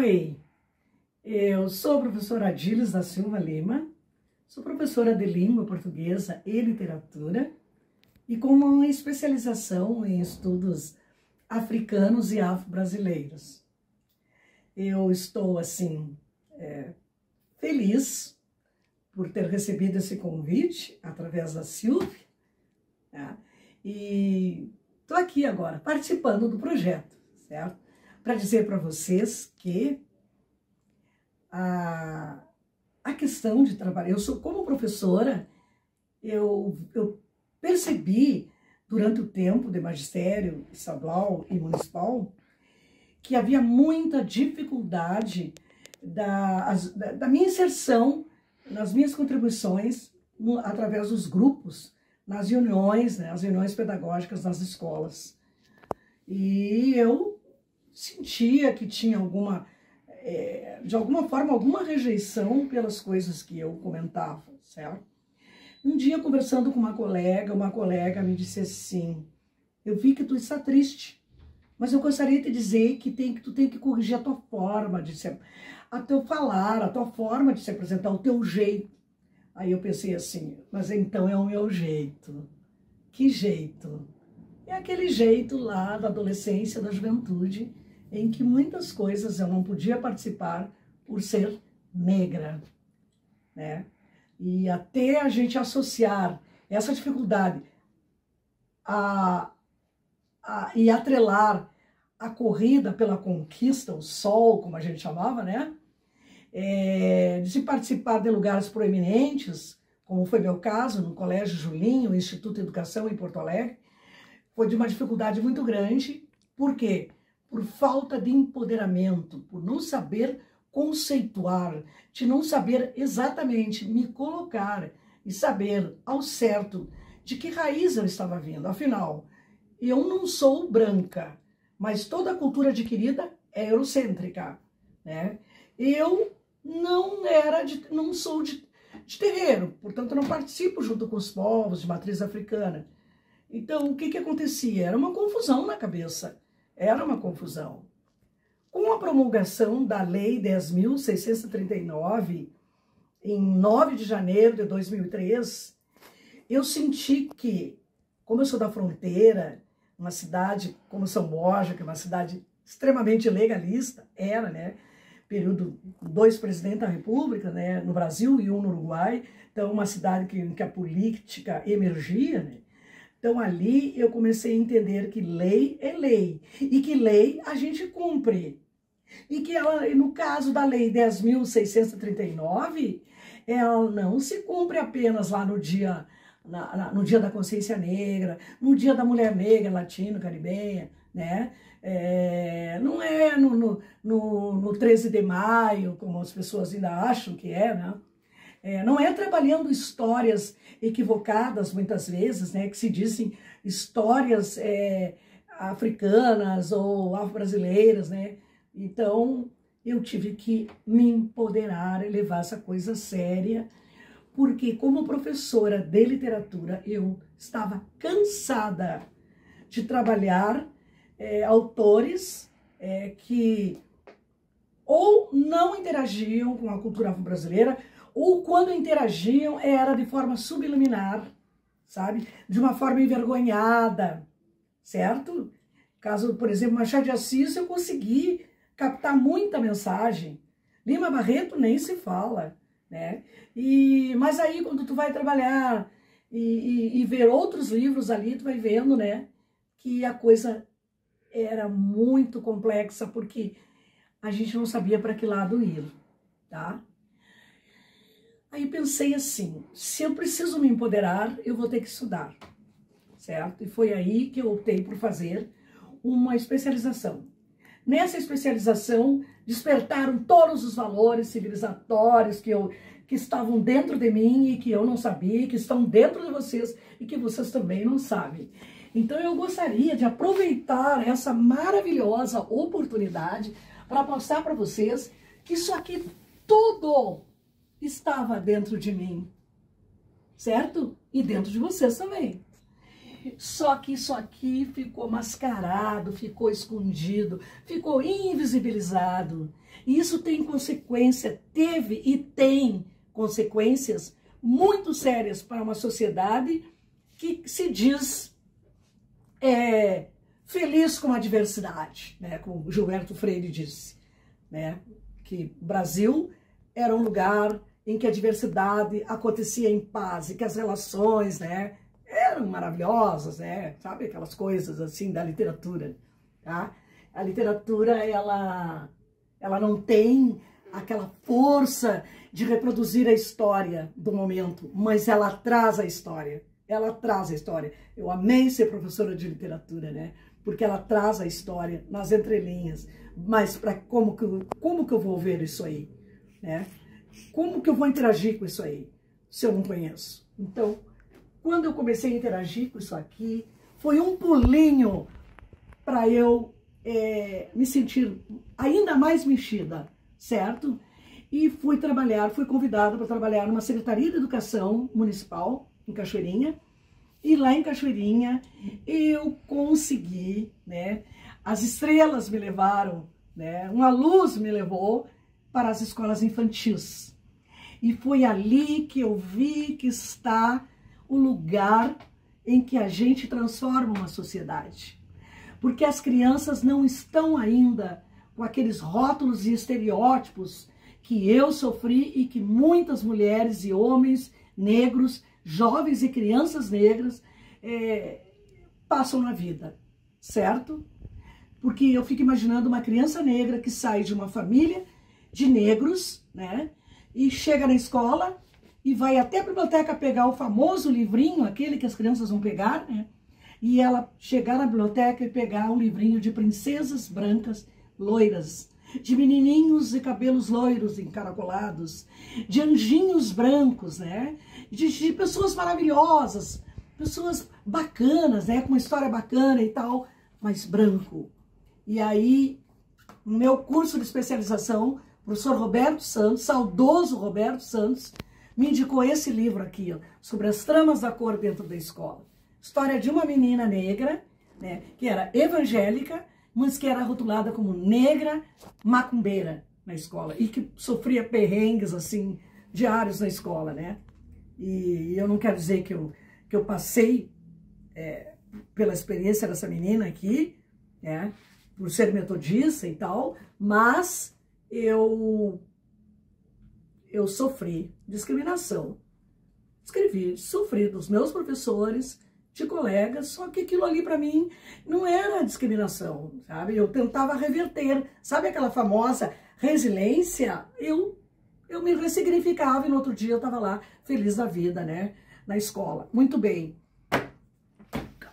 Oi, eu sou a professora Adílis da Silva Lima, sou professora de língua portuguesa e literatura e com uma especialização em estudos africanos e afro-brasileiros. Eu estou, assim, feliz por ter recebido esse convite através da Silvia, tá? E estou aqui agora participando do projeto, certo? Para dizer para vocês que a questão de trabalhar, como professora, eu percebi durante o tempo de magistério estadual e municipal que havia muita dificuldade da minha inserção nas minhas contribuições através dos grupos, nas reuniões, né, as reuniões pedagógicas nas escolas. E eu sentia que tinha de alguma forma, alguma rejeição pelas coisas que eu comentava, certo? Um dia, conversando com uma colega me disse assim: eu vi que tu está triste, mas eu gostaria de te dizer que tu tem que corrigir a tua forma de ser, a teu falar, a tua forma de se apresentar, o teu jeito. Aí eu pensei assim, mas então é o meu jeito. Que jeito? É aquele jeito lá da adolescência, da juventude, em que muitas coisas eu não podia participar por ser negra, né? E até a gente associar essa dificuldade e atrelar a corrida pela conquista, o sol, como a gente chamava, né? De se participar de lugares proeminentes, como foi meu caso no Colégio Julinho, Instituto de Educação em Porto Alegre, foi de uma dificuldade muito grande. Por quê? Por falta de empoderamento, por não saber conceituar, de não saber exatamente me colocar e saber ao certo de que raiz eu estava vindo. Afinal, eu não sou branca, mas toda a cultura adquirida é eurocêntrica, né? Eu não sou de terreiro, portanto não participo junto com os povos de matriz africana. Então, o que acontecia? Era uma confusão na cabeça, era uma confusão. Com a promulgação da Lei 10.639, em 9 de janeiro de 2003, eu senti que, como eu sou da fronteira, uma cidade como São Borja, que é uma cidade extremamente legalista, era, né? Período 2 presidentes da República, né, no Brasil e um no Uruguai, então uma cidade que a política emergia, né? Então ali eu comecei a entender que lei é lei, e que lei a gente cumpre. E que ela, no caso da Lei 10.639, ela não se cumpre apenas lá no dia, no dia da consciência negra, no dia da mulher negra, latino-caribenha, né? Não é no 13 de maio, como as pessoas ainda acham que é, né? Não é trabalhando histórias equivocadas, muitas vezes, né? Que se dizem histórias africanas ou afro-brasileiras, né? Então, eu tive que me empoderar e levar essa coisa séria, porque como professora de literatura, eu estava cansada de trabalhar autores que ou não interagiam com a cultura afro-brasileira, ou quando interagiam era de forma subliminar, sabe? De uma forma envergonhada, certo? Caso, por exemplo, Machado de Assis, eu consegui captar muita mensagem. Lima Barreto nem se fala, né? Mas aí quando tu vai trabalhar e ver outros livros ali, tu vai vendo, né? Que a coisa era muito complexa, porque a gente não sabia para que lado ir, tá? Aí pensei assim, se eu preciso me empoderar, eu vou ter que estudar, certo? E foi aí que eu optei por fazer uma especialização. Nessa especialização, despertaram todos os valores civilizatórios que estavam dentro de mim e que eu não sabia, que estão dentro de vocês e que vocês também não sabem. Então eu gostaria de aproveitar essa maravilhosa oportunidade para mostrar para vocês que isso aqui tudo estava dentro de mim, certo? E dentro de vocês também. Só que isso aqui ficou mascarado, ficou escondido, ficou invisibilizado. E isso tem consequência, teve e tem consequências muito sérias para uma sociedade que se diz feliz com a diversidade, né? Como Gilberto Freire disse, né? Que o Brasil era um lugar em que a diversidade acontecia em paz e que as relações, né, eram maravilhosas, né? Sabe aquelas coisas assim da literatura, tá? A literatura, ela não tem aquela força de reproduzir a história do momento, mas ela traz a história. Ela traz a história. Eu amei ser professora de literatura, né? Porque ela traz a história nas entrelinhas. Mas como que eu vou ver isso aí, né? Como que eu vou interagir com isso aí, se eu não conheço? Então, quando eu comecei a interagir com isso aqui, foi um pulinho para eu me sentir ainda mais mexida, certo? E fui convidada para trabalhar numa Secretaria de Educação Municipal, em Cachoeirinha. E lá em Cachoeirinha eu consegui, né? As estrelas me levaram, né? Uma luz me levou para as escolas infantis. E foi ali que eu vi que está o lugar em que a gente transforma uma sociedade. Porque as crianças não estão ainda com aqueles rótulos e estereótipos que eu sofri e que muitas mulheres e homens negros, jovens e crianças negras passam na vida, certo? Porque eu fico imaginando uma criança negra que sai de uma família de negros, né? E chega na escola e vai até a biblioteca pegar o famoso livrinho, aquele que as crianças vão pegar, né? E ela chegar na biblioteca e pegar um livrinho de princesas brancas, loiras, de menininhos de cabelos loiros encaracolados, de anjinhos brancos, né? De pessoas maravilhosas, pessoas bacanas, né? Com uma história bacana e tal, mas branco. E aí, no meu curso de especialização, o professor Roberto Santos, saudoso Roberto Santos, me indicou esse livro aqui, ó, sobre as tramas da cor dentro da escola. História de uma menina negra, né, que era evangélica, mas que era rotulada como negra macumbeira na escola e que sofria perrengues, assim, diários na escola, né? E eu não quero dizer que eu passei pela experiência dessa menina aqui, né, por ser metodista e tal, mas eu sofri discriminação. Sofri dos meus professores, de colegas, só que aquilo ali para mim não era discriminação, sabe? Eu tentava reverter, sabe aquela famosa resiliência? Eu me ressignificava e no outro dia eu estava lá feliz da vida, né? Na escola. Muito bem.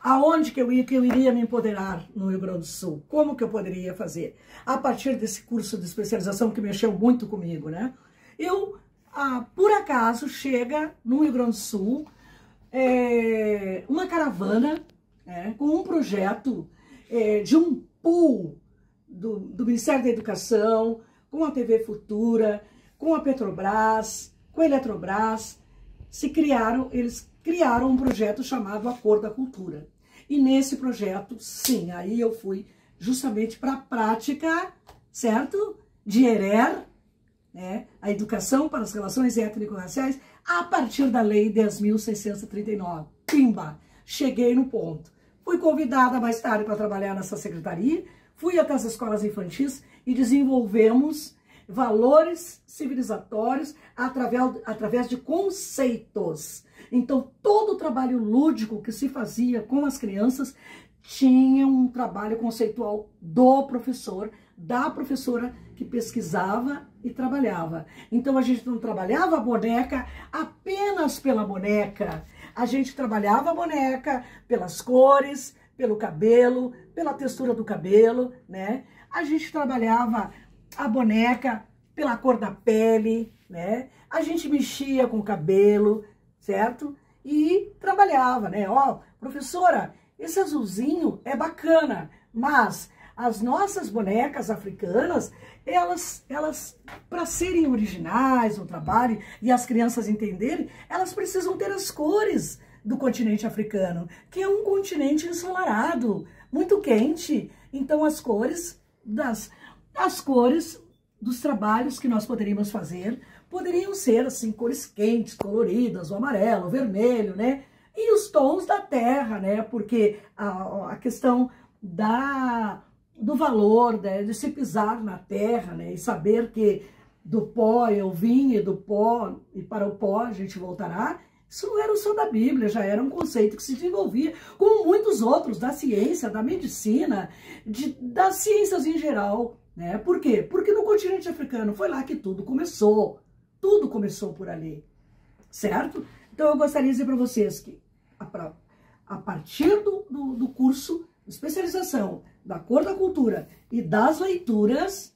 Aonde que eu iria me empoderar no Rio Grande do Sul? Como que eu poderia fazer? A partir desse curso de especialização que mexeu muito comigo, né? Por acaso, chega no Rio Grande do Sul uma caravana, né, com um projeto de um pool do Ministério da Educação, com a TV Futura, com a Petrobras, com a Eletrobras. Eles criaram um projeto chamado Acordo da Cultura. E nesse projeto, sim, aí eu fui justamente para a prática, certo? De ERER, né? A educação para as relações étnico-raciais, a partir da Lei 10.639. Pimba! Cheguei no ponto. Fui convidada mais tarde para trabalhar nessa secretaria, fui até as escolas infantis e desenvolvemos valores civilizatórios através de conceitos. Então, todo o trabalho lúdico que se fazia com as crianças tinha um trabalho conceitual do professor, da professora que pesquisava e trabalhava. Então, a gente não trabalhava a boneca apenas pela boneca. A gente trabalhava a boneca pelas cores, pelo cabelo, pela textura do cabelo, né? A gente trabalhava a boneca pela cor da pele, né? A gente mexia com o cabelo, certo? E trabalhava, né? Ó, professora, esse azulzinho é bacana, mas as nossas bonecas africanas, elas para serem originais no trabalho e as crianças entenderem, elas precisam ter as cores do continente africano, que é um continente ensolarado, muito quente. Então as cores dos trabalhos que nós poderíamos fazer poderiam ser assim, cores quentes, coloridas, o amarelo, o vermelho, né? E os tons da terra, né? Porque a questão do valor, né? De se pisar na terra, né? E saber que do pó eu vim e do pó e para o pó a gente voltará. Isso não era só da Bíblia, já era um conceito que se desenvolvia, como muitos outros, da ciência, da medicina, das ciências em geral, né? Por quê? Porque no continente africano foi lá que tudo começou por ali, certo? Então eu gostaria de dizer para vocês que a partir do curso de especialização da cor da cultura e das leituras,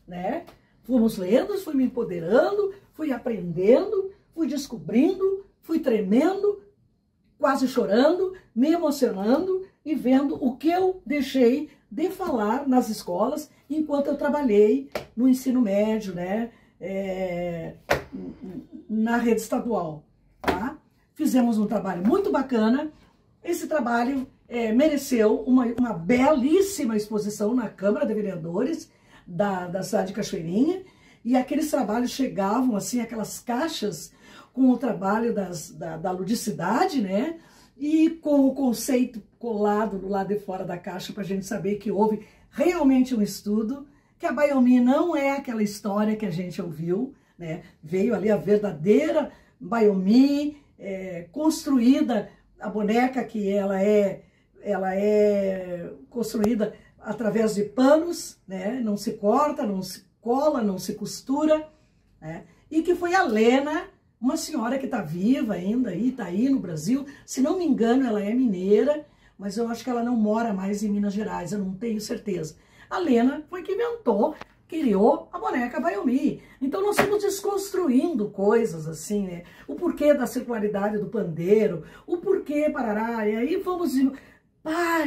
né? Fomos lendo, fui me empoderando, fui aprendendo, fui descobrindo, fui tremendo, quase chorando, me emocionando e vendo o que eu deixei de falar nas escolas enquanto eu trabalhei no ensino médio, né? Na rede estadual, tá? Fizemos um trabalho muito bacana. Esse trabalho mereceu uma belíssima exposição na Câmara de Vereadores da cidade de Cachoeirinha, e aqueles trabalhos chegavam, assim, aquelas caixas com o trabalho da ludicidade, né? E com o conceito colado do lado de fora da caixa para a gente saber que houve realmente um estudo, que a Biomi não é aquela história que a gente ouviu, né? Veio ali a verdadeira Biomi, construída, a boneca que ela é construída através de panos, né? Não se corta, não se cola, não se costura, né? E que foi a Lena, uma senhora que está viva ainda, está aí no Brasil, se não me engano ela é mineira, mas eu acho que ela não mora mais em Minas Gerais, eu não tenho certeza. A Lena foi que inventou, criou a boneca Biomi. Então nós estamos desconstruindo coisas assim, né? O porquê da circularidade do pandeiro, o porquê parará, e aí vamos...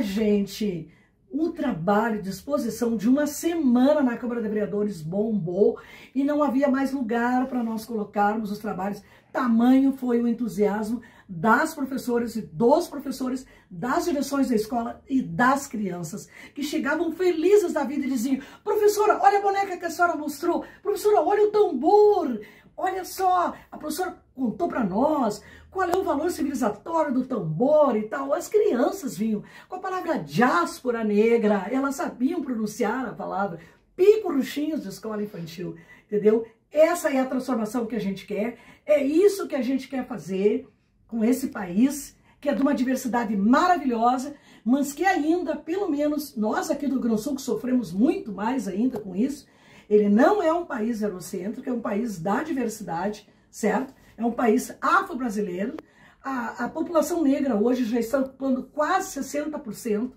gente, o trabalho de exposição de uma semana na Câmara de Vereadores bombou e não havia mais lugar para nós colocarmos os trabalhos. Tamanho foi o entusiasmo das professoras e dos professores, das direções da escola e das crianças, que chegavam felizes da vida e diziam: professora, olha a boneca que a senhora mostrou, professora, olha o tambor, olha só, a professora contou para nós qual é o valor civilizatório do tambor e tal. As crianças vinham com a palavra diáspora negra, elas sabiam pronunciar a palavra, pico-ruchinhos de escola infantil, entendeu? Essa é a transformação que a gente quer, é isso que a gente quer fazer com esse país, que é de uma diversidade maravilhosa, mas que ainda, pelo menos nós aqui do Rio Grande do Sul, que sofremos muito mais ainda com isso, ele não é um país eurocêntrico, é um país da diversidade, certo? É um país afro-brasileiro. A população negra hoje já está ocupando quase 60%,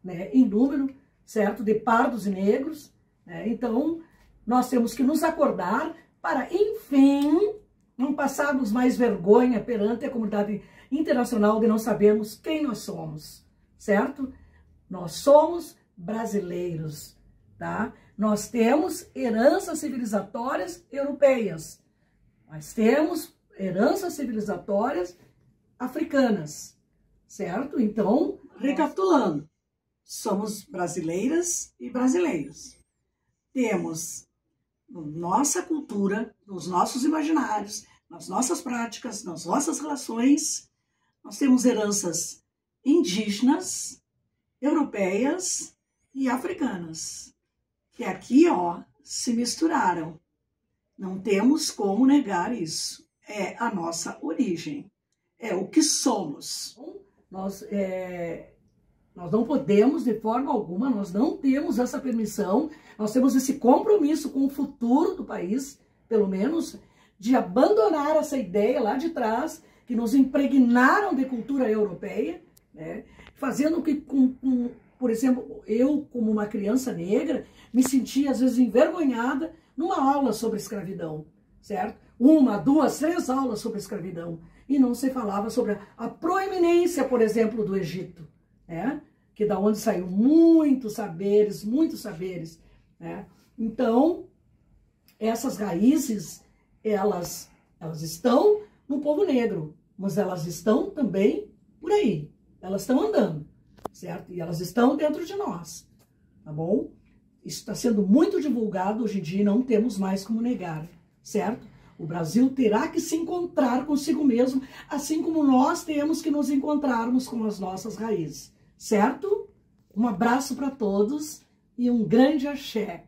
né, em número, certo? De pardos e negros, né? Então, nós temos que nos acordar para, enfim, não passarmos mais vergonha perante a comunidade internacional de não sabermos quem nós somos, certo? Nós somos brasileiros, tá? Nós temos heranças civilizatórias europeias, mas temos heranças civilizatórias africanas, certo? Então, recapitulando, somos brasileiras e brasileiros. Temos nossa cultura, nos nossos imaginários, nas nossas práticas, nas nossas relações, nós temos heranças indígenas, europeias e africanas, que aqui, ó, se misturaram. Não temos como negar isso. É a nossa origem, é o que somos. Nós não podemos, de forma alguma, nós não temos essa permissão, nós temos esse compromisso com o futuro do país, pelo menos, de abandonar essa ideia lá de trás, que nos impregnaram de cultura europeia, né? Fazendo que, por exemplo, eu, como uma criança negra, me sentia, às vezes, envergonhada numa aula sobre escravidão, certo? 1, 2, 3 aulas sobre escravidão, e não se falava sobre a proeminência, por exemplo, do Egito, né? Que da onde saiu muitos saberes, né? Então, essas raízes, elas estão no povo negro, mas elas estão também por aí. Elas estão andando, certo? E elas estão dentro de nós, tá bom? Isso está sendo muito divulgado hoje em dia e não temos mais como negar, certo? O Brasil terá que se encontrar consigo mesmo, assim como nós temos que nos encontrarmos com as nossas raízes, certo? Um abraço para todos e um grande axé.